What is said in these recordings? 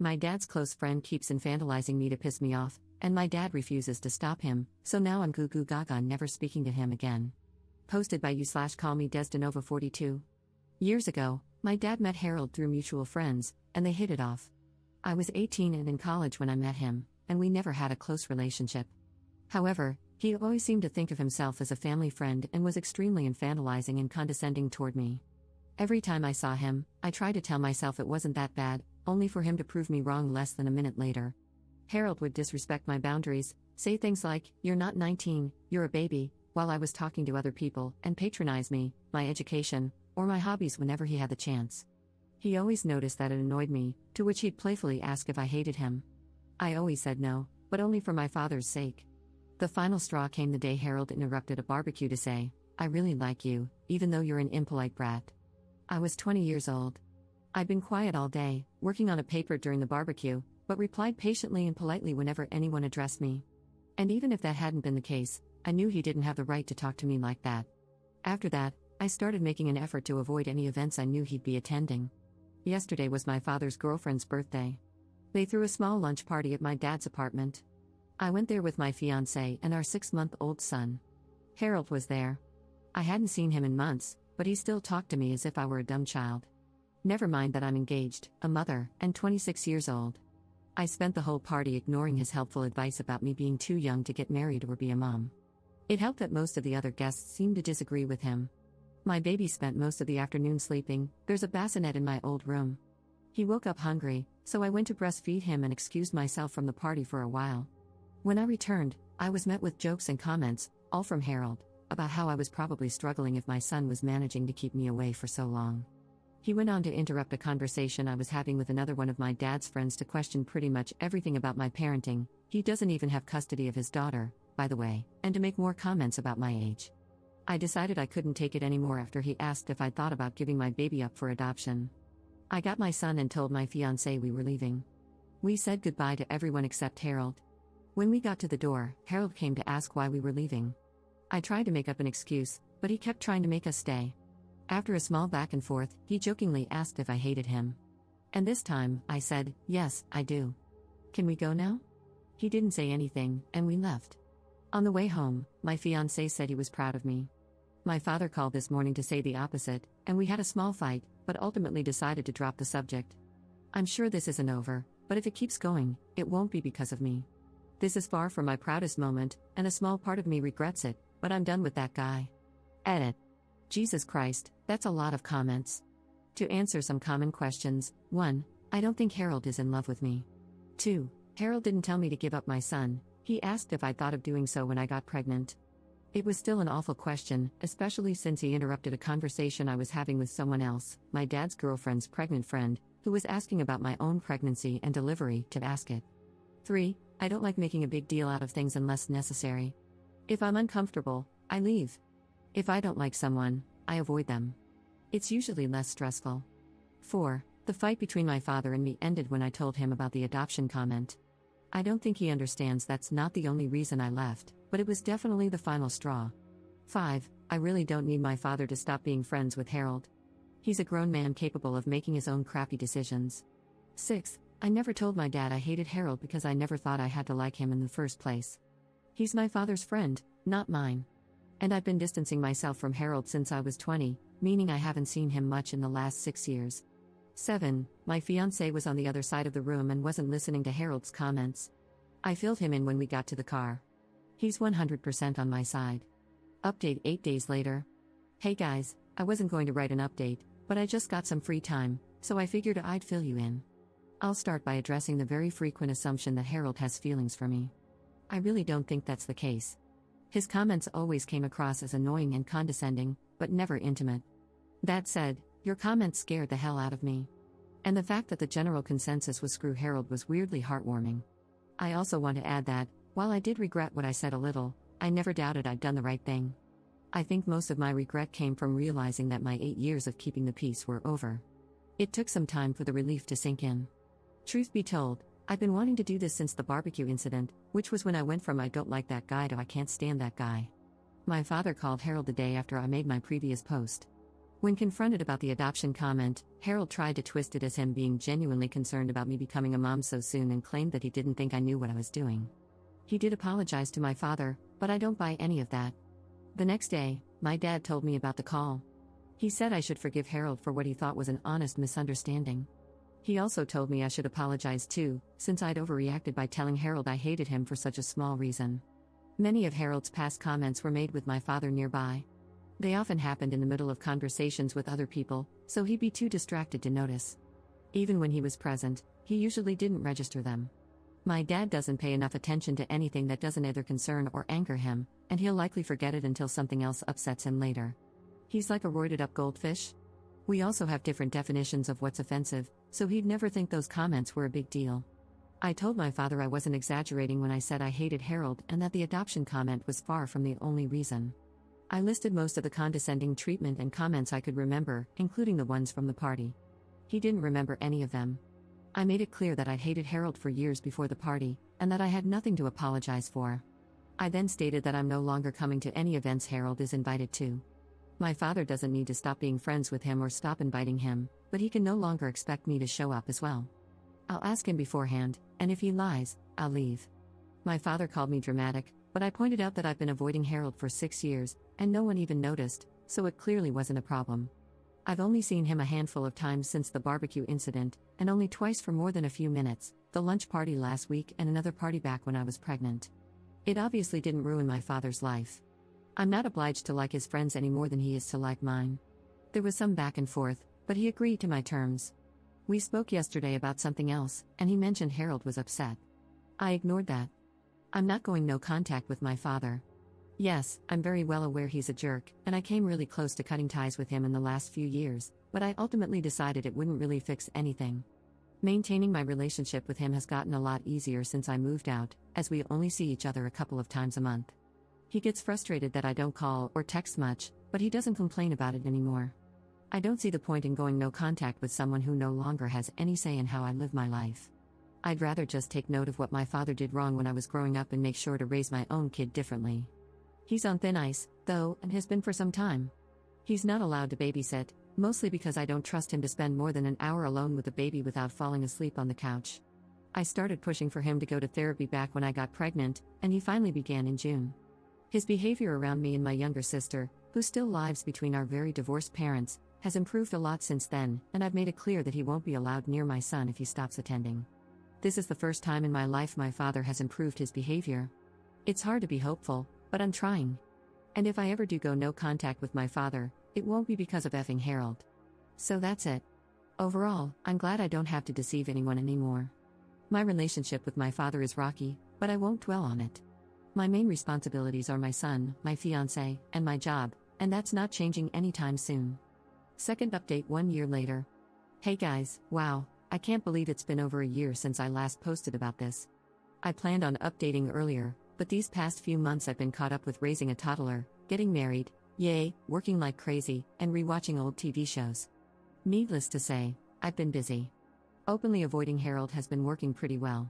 My dad's close friend keeps infantilizing me to piss me off, and my dad refuses to stop him, so now I'm goo goo gaga never speaking to him again. Posted by you/call me Desdenova 42. Years ago, my dad met Harold through mutual friends, and they hit it off. I was 18 and in college when I met him, and we never had a close relationship. However, he always seemed to think of himself as a family friend and was extremely infantilizing and condescending toward me. Every time I saw him, I tried to tell myself it wasn't that bad, only for him to prove me wrong less than a minute later. Harold would disrespect my boundaries, say things like, "You're not 19, you're a baby," while I was talking to other people, and patronize me, my education, or my hobbies whenever he had the chance. He always noticed that it annoyed me, to which he'd playfully ask if I hated him. I always said no, but only for my father's sake. The final straw came the day Harold interrupted a barbecue to say, "I really like you, even though you're an impolite brat." I was 20 years old. I'd been quiet all day, working on a paper during the barbecue, but replied patiently and politely whenever anyone addressed me. And even if that hadn't been the case, I knew he didn't have the right to talk to me like that. After that, I started making an effort to avoid any events I knew he'd be attending. Yesterday was my father's girlfriend's birthday. They threw a small lunch party at my dad's apartment. I went there with my fiancé and our 6-month-old son. Harold was there. I hadn't seen him in months, but he still talked to me as if I were a dumb child. Never mind that I'm engaged, a mother, and 26 years old. I spent the whole party ignoring his helpful advice about me being too young to get married or be a mom. It helped that most of the other guests seemed to disagree with him. My baby spent most of the afternoon sleeping. There's a bassinet in my old room. He woke up hungry, so I went to breastfeed him and excused myself from the party for a while. When I returned, I was met with jokes and comments, all from Harold, about how I was probably struggling if my son was managing to keep me away for so long. He went on to interrupt a conversation I was having with another one of my dad's friends to question pretty much everything about my parenting. He doesn't even have custody of his daughter, by the way, and to make more comments about my age. I decided I couldn't take it anymore after he asked if I'd thought about giving my baby up for adoption. I got my son and told my fiancé we were leaving. We said goodbye to everyone except Harold. When we got to the door, Harold came to ask why we were leaving. I tried to make up an excuse, but he kept trying to make us stay. After a small back and forth, he jokingly asked if I hated him. And this time, I said, "Yes, I do. Can we go now?" He didn't say anything, and we left. On the way home, my fiancé said he was proud of me. My father called this morning to say the opposite, and we had a small fight, but ultimately decided to drop the subject. I'm sure this isn't over, but if it keeps going, it won't be because of me. This is far from my proudest moment, and a small part of me regrets it, but I'm done with that guy. Edit. Jesus Christ, that's a lot of comments. To answer some common questions: 1. I don't think Harold is in love with me. 2. Harold didn't tell me to give up my son, he asked if I thought of doing so when I got pregnant. It was still an awful question, especially since he interrupted a conversation I was having with someone else, my dad's girlfriend's pregnant friend, who was asking about my own pregnancy and delivery, to ask it. 3. I don't like making a big deal out of things unless necessary. If I'm uncomfortable, I leave. If I don't like someone, I avoid them. It's usually less stressful. 4. The fight between my father and me ended when I told him about the adoption comment. I don't think he understands that's not the only reason I left, but it was definitely the final straw. 5. I really don't need my father to stop being friends with Harold. He's a grown man capable of making his own crappy decisions. 6. I never told my dad I hated Harold because I never thought I had to like him in the first place. He's my father's friend, not mine. And I've been distancing myself from Harold since I was 20, meaning I haven't seen him much in the last 6 years. 7. My fiancé was on the other side of the room and wasn't listening to Harold's comments. I filled him in when we got to the car. He's 100% on my side. Update 8 days later. Hey guys, I wasn't going to write an update, but I just got some free time, so I figured I'd fill you in. I'll start by addressing the very frequent assumption that Harold has feelings for me. I really don't think that's the case. His comments always came across as annoying and condescending, but never intimate. That said, your comments scared the hell out of me. And the fact that the general consensus was screw Harold was weirdly heartwarming. I also want to add that, while I did regret what I said a little, I never doubted I'd done the right thing. I think most of my regret came from realizing that my 8 years of keeping the peace were over. It took some time for the relief to sink in. Truth be told, I've been wanting to do this since the barbecue incident, which was when I went from I don't like that guy to I can't stand that guy. My father called Harold the day after I made my previous post. When confronted about the adoption comment, Harold tried to twist it as him being genuinely concerned about me becoming a mom so soon and claimed that he didn't think I knew what I was doing. He did apologize to my father, but I don't buy any of that. The next day, my dad told me about the call. He said I should forgive Harold for what he thought was an honest misunderstanding. He also told me I should apologize too, since I'd overreacted by telling Harold I hated him for such a small reason. Many of Harold's past comments were made with my father nearby. They often happened in the middle of conversations with other people, so he'd be too distracted to notice. Even when he was present, he usually didn't register them. My dad doesn't pay enough attention to anything that doesn't either concern or anger him, and he'll likely forget it until something else upsets him later. He's like a roided-up goldfish. We also have different definitions of what's offensive, so he'd never think those comments were a big deal. I told my father I wasn't exaggerating when I said I hated Harold and that the adoption comment was far from the only reason. I listed most of the condescending treatment and comments I could remember, including the ones from the party. He didn't remember any of them. I made it clear that I'd hated Harold for years before the party, and that I had nothing to apologize for. I then stated that I'm no longer coming to any events Harold is invited to. My father doesn't need to stop being friends with him or stop inviting him, but he can no longer expect me to show up as well. I'll ask him beforehand, and if he lies, I'll leave. My father called me dramatic, but I pointed out that I've been avoiding Harold for 6 years, and no one even noticed, so it clearly wasn't a problem. I've only seen him a handful of times since the barbecue incident, and only twice for more than a few minutes, the lunch party last week and another party back when I was pregnant. It obviously didn't ruin my father's life. I'm not obliged to like his friends any more than he is to like mine. There was some back and forth, but he agreed to my terms. We spoke yesterday about something else, and he mentioned Harold was upset. I ignored that. I'm not going no contact with my father. Yes, I'm very well aware he's a jerk, and I came really close to cutting ties with him in the last few years, but I ultimately decided it wouldn't really fix anything. Maintaining my relationship with him has gotten a lot easier since I moved out, as we only see each other a couple of times a month. He gets frustrated that I don't call or text much, but he doesn't complain about it anymore. I don't see the point in going no contact with someone who no longer has any say in how I live my life. I'd rather just take note of what my father did wrong when I was growing up and make sure to raise my own kid differently. He's on thin ice, though, and has been for some time. He's not allowed to babysit, mostly because I don't trust him to spend more than an hour alone with the baby without falling asleep on the couch. I started pushing for him to go to therapy back when I got pregnant, and he finally began in June. His behavior around me and my younger sister, who still lives between our very divorced parents, has improved a lot since then, and I've made it clear that he won't be allowed near my son if he stops attending. This is the first time in my life my father has improved his behavior. It's hard to be hopeful, but I'm trying. And if I ever do go no contact with my father, it won't be because of effing Harold. So that's it. Overall, I'm glad I don't have to deceive anyone anymore. My relationship with my father is rocky, but I won't dwell on it. My main responsibilities are my son, my fiancé, and my job, and that's not changing anytime soon. Second update 1 year later. Hey guys, wow, I can't believe it's been over a year since I last posted about this. I planned on updating earlier, but these past few months I've been caught up with raising a toddler, getting married, yay, working like crazy, and rewatching old TV shows. Needless to say, I've been busy. Openly avoiding Harold has been working pretty well.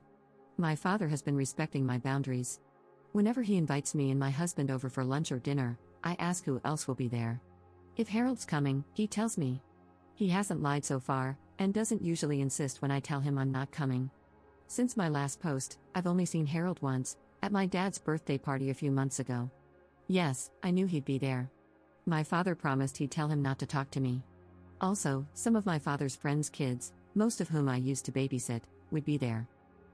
My father has been respecting my boundaries. Whenever he invites me and my husband over for lunch or dinner, I ask who else will be there. If Harold's coming, he tells me. He hasn't lied so far, and doesn't usually insist when I tell him I'm not coming. Since my last post, I've only seen Harold once, at my dad's birthday party a few months ago. Yes, I knew he'd be there. My father promised he'd tell him not to talk to me. Also, some of my father's friends' kids, most of whom I used to babysit, would be there.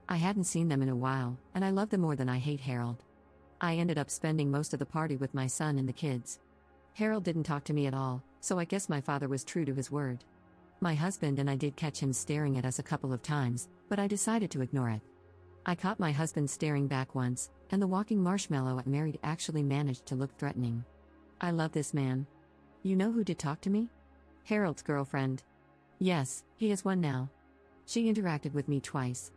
I hadn't seen them in a while, and I love them more than I hate Harold. I ended up spending most of the party with my son and the kids. Harold didn't talk to me at all, so I guess my father was true to his word. My husband and I did catch him staring at us a couple of times, but I decided to ignore it. I caught my husband staring back once, and the walking marshmallow I married actually managed to look threatening. I love this man. You know who did talk to me? Harold's girlfriend. Yes, he has one now. She interacted with me twice.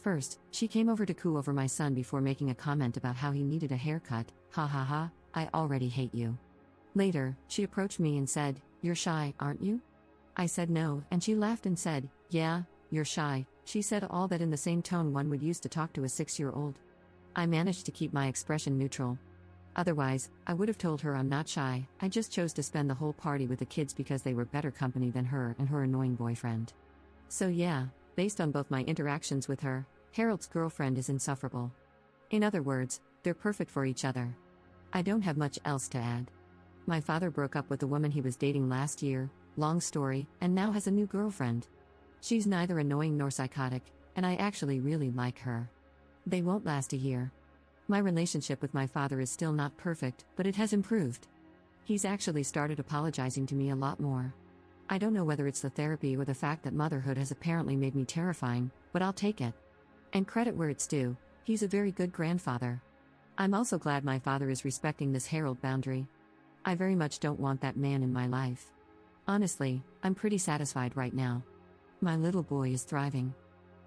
First, she came over to coo over my son before making a comment about how he needed a haircut. Ha ha ha, I already hate you. Later, she approached me and said, "You're shy, aren't you?" I said no, and she laughed and said, "Yeah, you're shy." She said all that in the same tone one would use to talk to a 6-year-old. I managed to keep my expression neutral. Otherwise, I would have told her I'm not shy, I just chose to spend the whole party with the kids because they were better company than her and her annoying boyfriend. So yeah, based on both my interactions with her, Harold's girlfriend is insufferable. In other words, they're perfect for each other. I don't have much else to add. My father broke up with the woman he was dating last year, long story, and now has a new girlfriend. She's neither annoying nor psychotic, and I actually really like her. They won't last a year. My relationship with my father is still not perfect, but it has improved. He's actually started apologizing to me a lot more. I don't know whether it's the therapy or the fact that motherhood has apparently made me terrifying, but I'll take it. And credit where it's due, he's a very good grandfather. I'm also glad my father is respecting this Harold boundary. I very much don't want that man in my life. Honestly, I'm pretty satisfied right now. My little boy is thriving.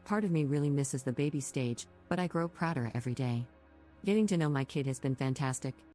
Part of me really misses the baby stage, but I grow prouder every day. Getting to know my kid has been fantastic,